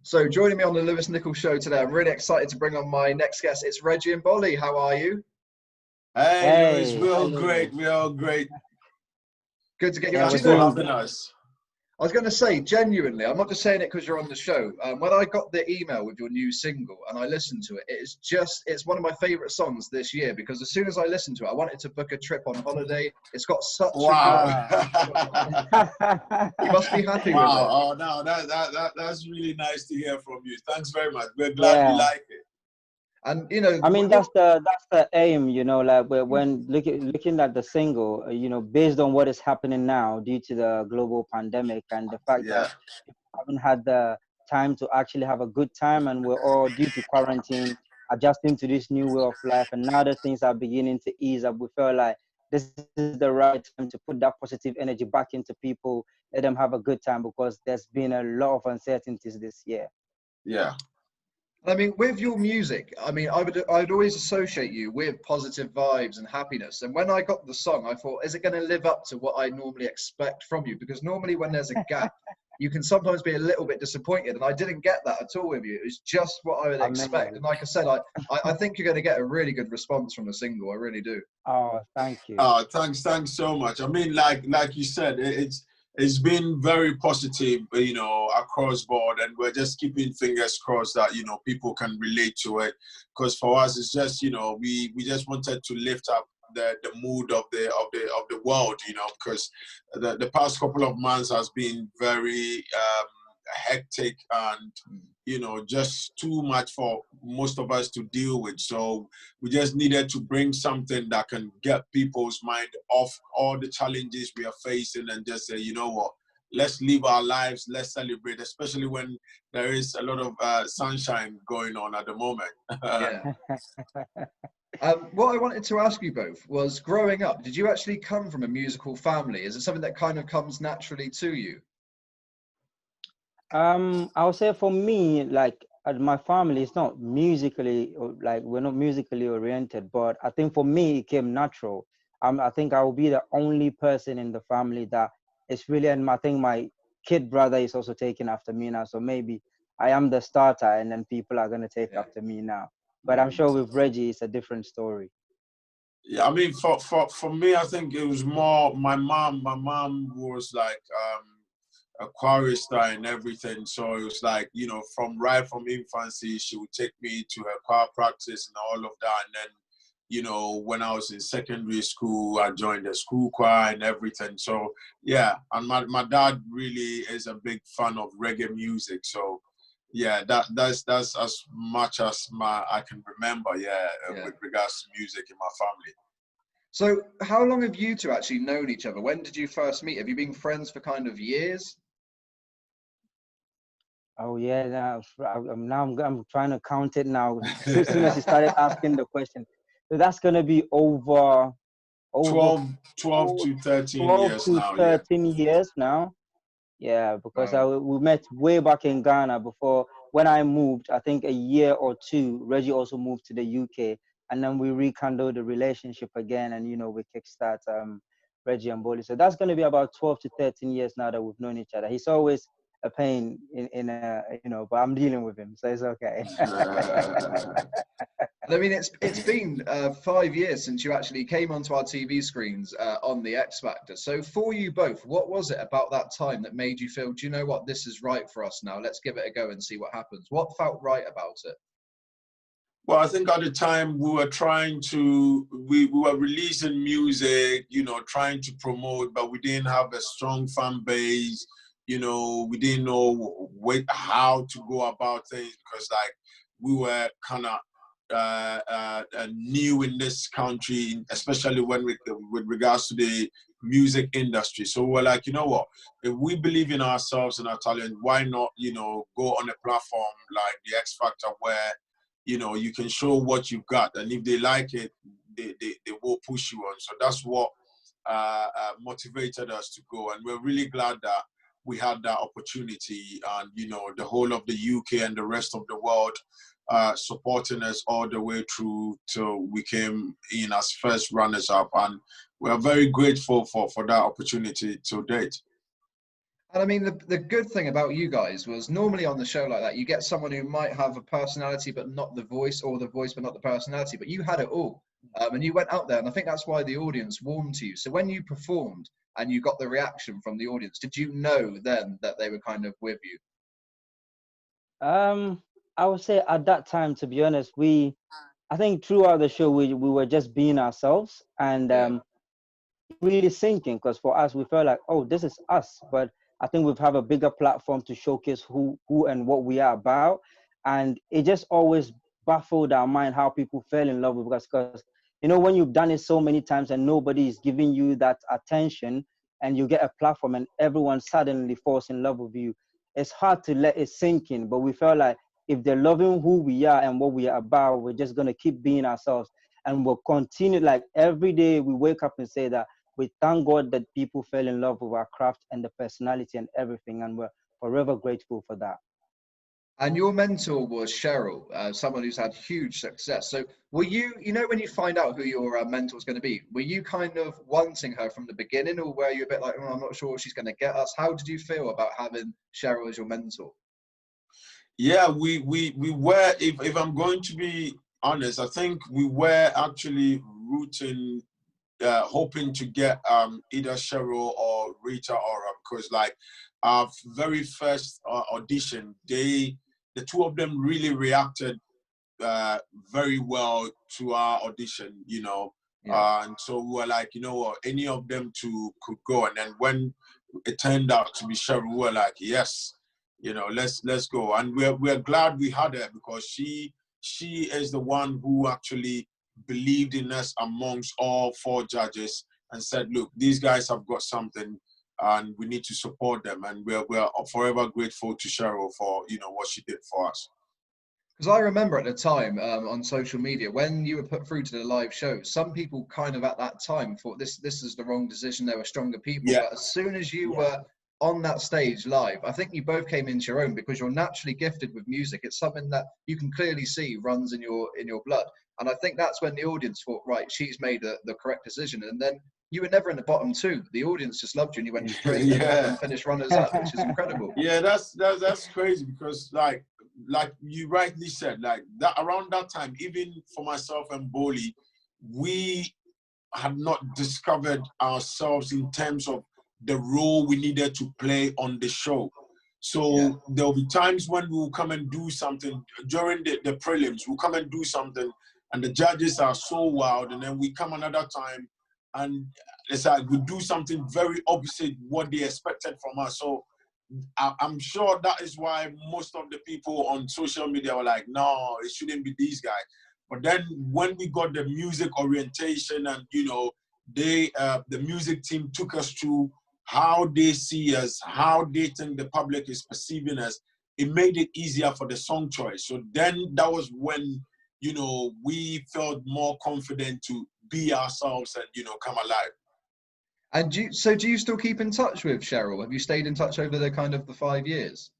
So joining me on the Lewis Nichols show today, I'm really excited to bring on my next guest. It's Reggie N Bollie. How are you? Hey, Lewis, Hey, we're all hello. great. We're all great. Good to get you Yeah, on. we're Thanks Do you for know, doing having good. us. I was going to say, genuinely, I'm not just saying it because you're on the show. When I got the email with your new single and I listened to it, it's one of my favorite songs this year because as soon as I listened to it, I wanted to book a trip on holiday. It's got such a good Wow. beat. You must be happy with it. Wow. Oh, no, that's really nice to hear from you. Thanks very much. We're glad you Yeah, like it. And, you know, I mean that's the aim, like when looking at the single, based on what is happening now due to the global pandemic and the fact Yeah. that we haven't had the time to actually have a good time, and we're all due to quarantine adjusting to this new way of life, and now that things are beginning to ease up, we feel like this is the right time to put that positive energy back into people, let them have a good time because there's been a lot of uncertainties this year. Yeah. I mean, with your music, I mean, I'd always associate you with positive vibes and happiness. And when I got the song, I thought, is it going to live up to what I normally expect from you? Because normally when there's a gap, you can sometimes be a little bit disappointed. And I didn't get that at all with you. It was just what I would expect. And Amazing. like I said, I think you're going to get a really good response from the single. I really do. Oh, thank you. Thanks so much. I mean, like you said, it's been very positive, across board, and we're just keeping fingers crossed that people can relate to it. Because for us, it's just we just wanted to lift up the mood of the world, because the past couple of months has been very hectic and just too much for most of us to deal with. So we just needed to bring something that can get people's mind off all the challenges we are facing and just say, you know what, let's live our lives, let's celebrate, especially when there is a lot of sunshine going on at the moment. Yeah. What I wanted to ask you both was, growing up, did you actually come from a musical family? Is it something that kind of comes naturally to you? I would say for me, like my family is not musically like we're not musically oriented, but I think for me it came natural. I think I will be the only person in the family that is really, and I think my kid brother is also taking after me now. So maybe I am the starter, and then people are gonna take Yeah. after me now. But I'm sure with Reggie, it's a different story. Yeah, I mean, for me, I think it was more my mom. My mom was like a chorister and everything. So it was like, from infancy, she would take me to her choir practice and all of that. And then, when I was in secondary school, I joined the school choir and everything. So yeah, and my dad really is a big fan of reggae music. So yeah, that's as much as I can remember, Yeah. with regards to music in my family. So how long have you two actually known each other? When did you first meet? Have you been friends for kind of years? Oh yeah, now I'm trying to count it now. As soon as you started asking the question, so that's gonna be over 12 four, to 13 12 years to now, yeah. 13 years now. Yeah, because Wow. we met way back in Ghana before when I moved. I think a year or two. Reggie also moved to the UK, and then we rekindled the relationship again, and we kickstart Reggie and Bollie. So that's going to be about 12 to 13 years now that we've known each other. He's always a pain but I'm dealing with him, so it's okay. And I mean, it's been 5 years since you actually came onto our TV screens on the X Factor. So for you both, what was it about that time that made you feel, do you know what, this is right for us now? Let's give it a go and see what happens. What felt right about it? Well, I think at the time we were we were releasing music, trying to promote, but we didn't have a strong fan base. We didn't know how to go about things because like we were kind of new in this country, especially with regards to the music industry. So we're like, you know what? If we believe in ourselves and our talent, why not, go on a platform like the X Factor where you can show what you've got, and if they like it, they will push you on. So that's what motivated us to go, and we're really glad that we had that opportunity, and the whole of the UK and the rest of the world supporting us all the way through till we came in as first runners up, and we are very grateful for that opportunity to date. And I mean, the good thing about you guys was normally on the show like that, you get someone who might have a personality but not the voice, or the voice but not the personality. But you had it all, and you went out there, and I think that's why the audience warmed to you. So when you performed and you got the reaction from the audience, did you know then that they were kind of with you? I would say at that time, to be honest, I think throughout the show we were just being ourselves, and Yeah. really sinking, because for us we felt like, oh, this is us. But I think we've have a bigger platform to showcase who and what we are about. And it just always baffled our mind how people fell in love with us, because when you've done it so many times and nobody is giving you that attention, and you get a platform and everyone suddenly falls in love with you, it's hard to let it sink in. But we felt like if they're loving who we are and what we are about, we're just going to keep being ourselves, and we'll continue. Like every day we wake up and say that we thank God that people fell in love with our craft and the personality and everything, and we're forever grateful for that. And your mentor was Cheryl, someone who's had huge success. So were you, when you find out who your mentor is going to be, were you kind of wanting her from the beginning, or were you a bit like, oh, I'm not sure if she's going to get us? How did you feel about having Cheryl as your mentor? Yeah, we were, if I'm going to be honest, I think we were actually rooting, hoping to get either Cheryl or Rita Ora, because like our very first audition, the two of them really reacted very well to our audition. Yeah. And so we were like, you know what, any of them two could go. And then when it turned out to be Cheryl, we were like, yes, let's go. And we're glad we had her, because she is the one who actually believed in us amongst all four judges and said, look, these guys have got something and we need to support them. And we're forever grateful to Cheryl for what she did for us. Because I remember at the time on social media, when you were put through to the live show, some people kind of at that time thought this is the wrong decision. There were stronger people. Yeah. But as soon as you Yeah. were on that stage live, I think you both came into your own, because you're naturally gifted with music. It's something that you can clearly see runs in your blood. And I think that's when the audience thought, right, she's made the correct decision. And then you were never in the bottom two. The audience just loved you, and you went straight Yeah. and finished runners up, which is incredible. Yeah, that's crazy, because like you rightly said, like that around that time, even for myself and Bollie, we had not discovered ourselves in terms of the role we needed to play on the show. So Yeah. there'll be times when we'll come and do something during the prelims, we'll come and do something and the judges are so wild, and then we come another time and it's like we do something very opposite what they expected from us. So I'm sure that is why most of the people on social media were like, no, it shouldn't be these guys. But then when we got the music orientation and, the music team took us through how they see us, how they think the public is perceiving us, it made it easier for the song choice. So then that was when, we felt more confident to be ourselves and, come alive. And do you still keep in touch with Cheryl? Have you stayed in touch over the 5 years?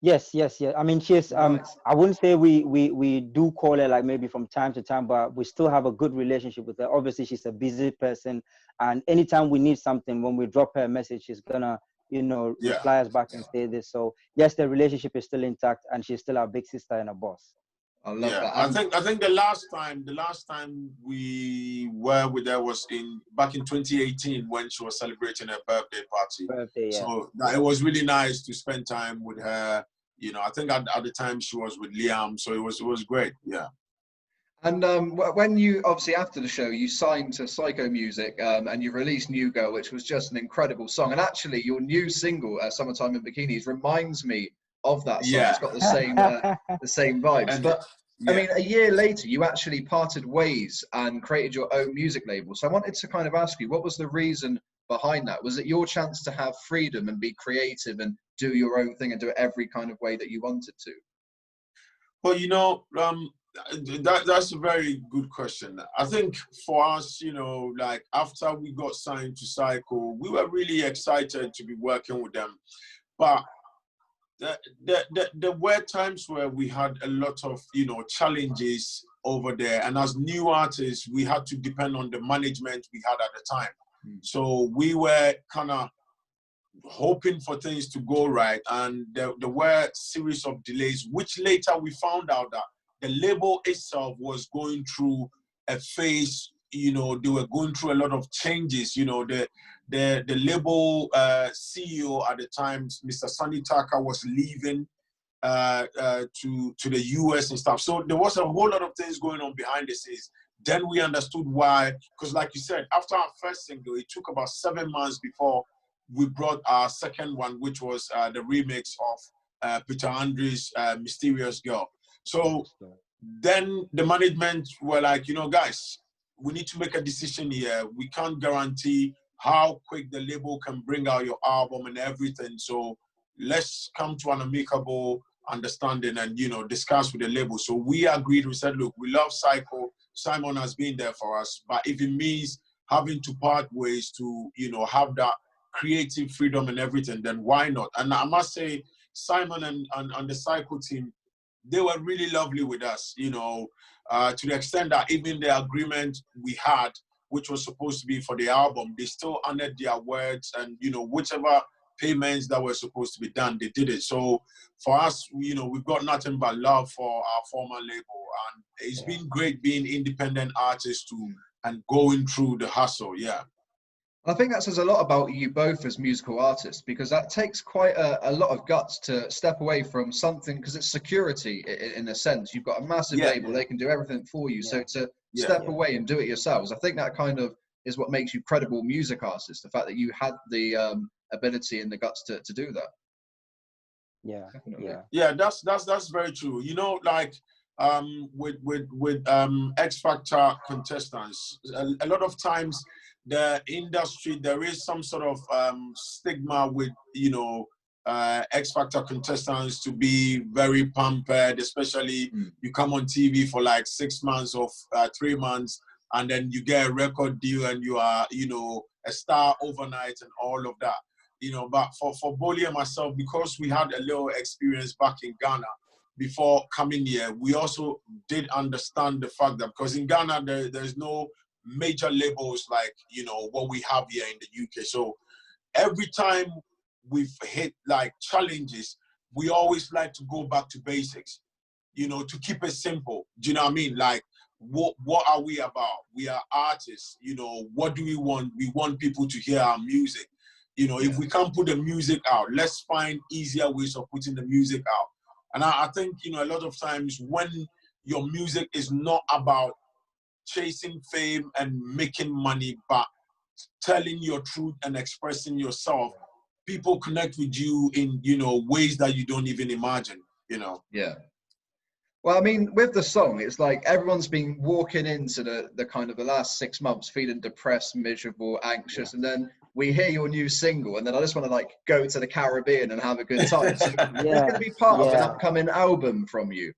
Yes. I mean, she's Nice. I wouldn't say we do call her like maybe from time to time, but we still have a good relationship with her. Obviously, she's a busy person, and anytime we need something, when we drop her a message, she's gonna Yeah. reply us back and say this. So yes, the relationship is still intact, and she's still our big sister and a boss. I love Yeah, that. I think the last time we were with her was back in 2018 when she was celebrating her birthday party. Birthday, yeah. So it was really nice to spend time with her. I think at the time she was with Liam, so it was great. Yeah. And when you, obviously after the show, you signed to Psycho Music, and you released New Girl, which was just an incredible song. And actually, your new single, Summertime in Bikinis, reminds me of that song. Yeah. It's got the same vibes. And But I yeah. mean, a year later, you actually parted ways and created your own music label. So I wanted to kind of ask you, what was the reason behind that? Was it your chance to have freedom and be creative and do your own thing and do it every kind of way that you wanted to? Well, that's a very good question. I think for us, like after we got signed to Cycle, we were really excited to be working with them. But there were times where we had a lot of, challenges over there. And as new artists, we had to depend on the management we had at the time. So we were kind of hoping for things to go right, and there were a series of delays, which later we found out that the label itself was going through a phase. You know, they were going through a lot of changes. You know, the label CEO at the time, Mr. Sunny Taka, was leaving to the US and stuff. So there was a whole lot of things going on behind the scenes. Then we understood why, because like you said, after our first single, it took about 7 months before we brought our second one, which was the remix of Peter Andre's Mysterious Girl. So then the management were like, you know, guys, we need to make a decision here. We can't guarantee how quick the label can bring out your album and everything. So let's come to an amicable understanding and, you know, discuss with the label. So we agreed. We said, look, we love Psycho. Simon has been there for us. But if it means having to part ways to, you know, have that creative freedom and everything, then why not? And I must say, Simon and the Psycho team, they were really lovely with us, you know, to the extent that even the agreement we had, which was supposed to be for the album, they still honored their words, and, you know, whichever payments that were supposed to be done, they did it. So for us, you know, we've got nothing but love for our former label, and it's been great being independent artists too and going through the hustle. Yeah. I think that says a lot about you both as musical artists, because that takes quite a lot of guts to step away from something, because it's security in a sense. You've got a massive label, they can do everything for you. So to step away and do it yourselves, I think that kind of is what makes you credible music artists, the fact that you had the ability and the guts to do that. Yeah, definitely. Yeah, that's very true. You know, like with X Factor contestants, a lot of times the industry, there is some sort of stigma with, you know, X Factor contestants to be very pampered, especially you come on TV for like 6 months or 3 months, and then you get a record deal and you are, you know, a star overnight and all of that. You know, but for Bollie and myself, because we had a little experience back in Ghana before coming here, we also did understand the fact that because in Ghana, there's no major labels like, you know, what we have here in the UK. So every time we've hit like challenges, we always like to go back to basics, you know, to keep it simple. Do you know what I mean? Like, what are we about? We are artists, you know, what do we want? We want people to hear our music. You know, if we can't put the music out, let's find easier ways of putting the music out. And I think, you know, a lot of times when your music is not about chasing fame and making money, but telling your truth and expressing yourself, people connect with you in, you know, ways that you don't even imagine, you know. Yeah. Well, I mean, with the song, it's like everyone's been walking into the kind of the last 6 months feeling depressed, miserable, anxious, and then we hear your new single, and then I just want to like go to the Caribbean and have a good time. So it's going to be part of an upcoming album from you.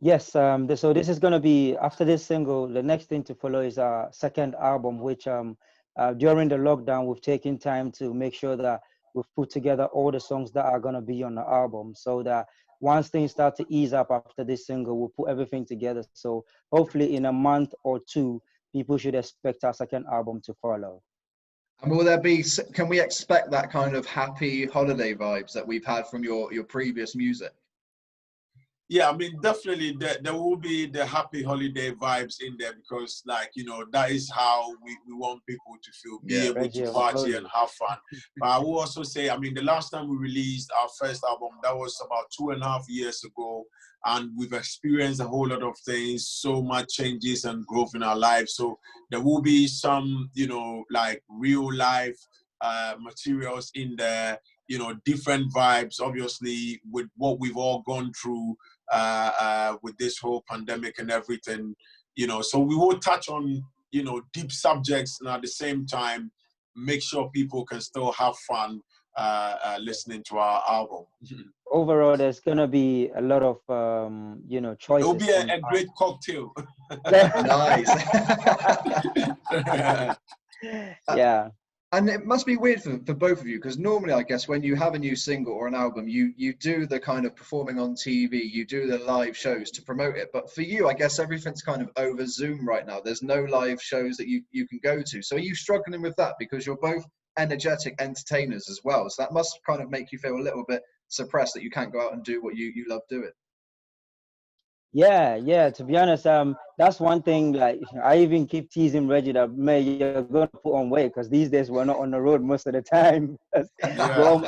Yes, so this is going to be, after this single, the next thing to follow is our second album, which during the lockdown, we've taken time to make sure that we've put together all the songs that are going to be on the album, so that once things start to ease up after this single, we'll put everything together. So hopefully in a month or two, people should expect our second album to follow. And will there be, can we expect that kind of happy holiday vibes that we've had from your previous music? Yeah, I mean, definitely there will be the happy holiday vibes in there, because, like, you know, that is how we want people to feel, be able Reggie to N party Bollie. and have fun. But I will also say, I mean, the last time we released our first album, that was about 2.5 years ago, and we've experienced a whole lot of things, so much changes and growth in our lives. So there will be some, you know, like real life materials in there, you know, different vibes, obviously, with what we've all gone through with this whole pandemic and everything, you know. So we will touch on, you know, deep subjects, and at the same time make sure people can still have fun listening to our album. Overall, there's gonna be a lot of you know, choices. It'll be a great cocktail. Nice. Yeah. And it must be weird for both of you, because normally, I guess, when you have a new single or an album, you do the kind of performing on TV, you do the live shows to promote it. But for you, I guess everything's kind of over Zoom right now. There's no live shows that you can go to. So are you struggling with that? Because you're both energetic entertainers as well. So that must kind of make you feel a little bit suppressed that you can't go out and do what you love doing. Yeah, yeah. To be honest, that's one thing. Like, I even keep teasing Reggie that, man, you're gonna put on weight because these days we're not on the road most of the time. Yeah. Well,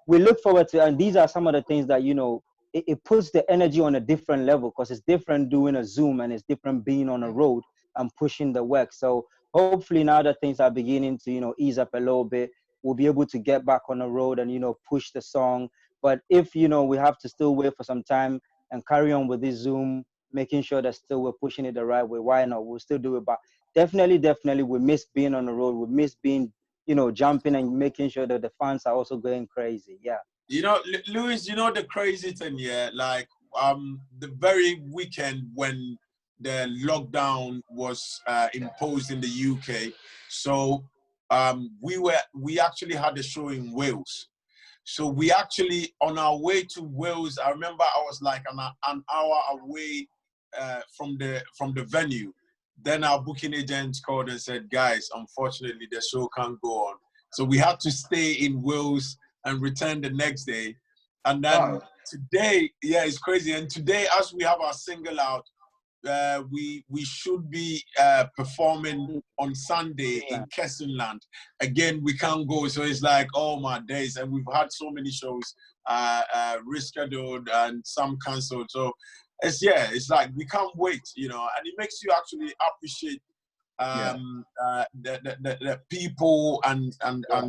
we look forward to, and these are some of the things that, you know, it puts the energy on a different level, because it's different doing a Zoom and it's different being on the road and pushing the work. So hopefully now that things are beginning to, you know, ease up a little bit, we'll be able to get back on the road and, you know, push the song. But if, you know, we have to still wait for some time and carry on with this Zoom, making sure that still we're pushing it the right way, why not? We'll still do it. But definitely we miss being on the road. We miss being, you know, jumping and making sure that the fans are also going crazy. Yeah. You know, Louis, you know the crazy thing, yeah? Like, the very weekend when the lockdown was imposed in the UK, so we actually had a show in Wales. So we actually, on our way to Wales, I remember I was like an hour away from the venue. Then our booking agent called and said, guys, unfortunately the show can't go on. So we had to stay in Wales and return the next day. And then today, yeah, it's crazy. And today, as we have our single out, we should be performing on Sunday in Kessenland. Again, we can't go, so it's like, oh my days. And we've had so many shows rescheduled and some cancelled. So it's like we can't wait, you know. And it makes you actually appreciate the people and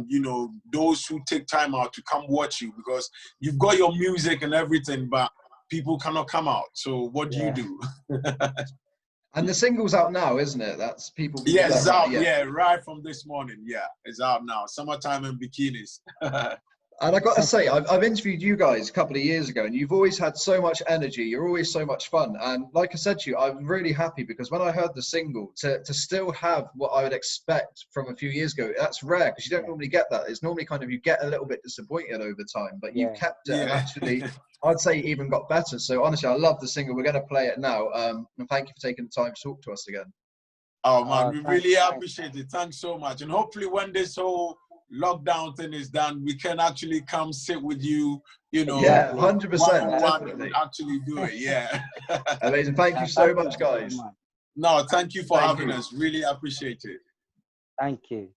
you know, those who take time out to come watch you, because you've got your music and everything, but people cannot come out. So what do you do? And the single's out now, isn't it? That's people. Yeah, it's out. Yeah, right from this morning. Yeah, it's out now. Summertime and bikinis. And I got to say, I've interviewed you guys a couple of years ago, and you've always had so much energy. You're always so much fun. And like I said to you, I'm really happy, because when I heard the single, to still have what I would expect from a few years ago, that's rare, because you don't normally get that. It's normally kind of, you get a little bit disappointed over time, but you kept it and actually, I'd say, even got better. So honestly, I love the single. We're going to play it now. And thank you for taking the time to talk to us again. Oh man, we really appreciate it. Thanks so much. And hopefully when this whole lockdown thing is done, we can actually come sit with you, you know, 100%, and actually do it. Yeah. Amazing. Thank you so much, guys. No, thank you for having us. Really appreciate it. Thank you.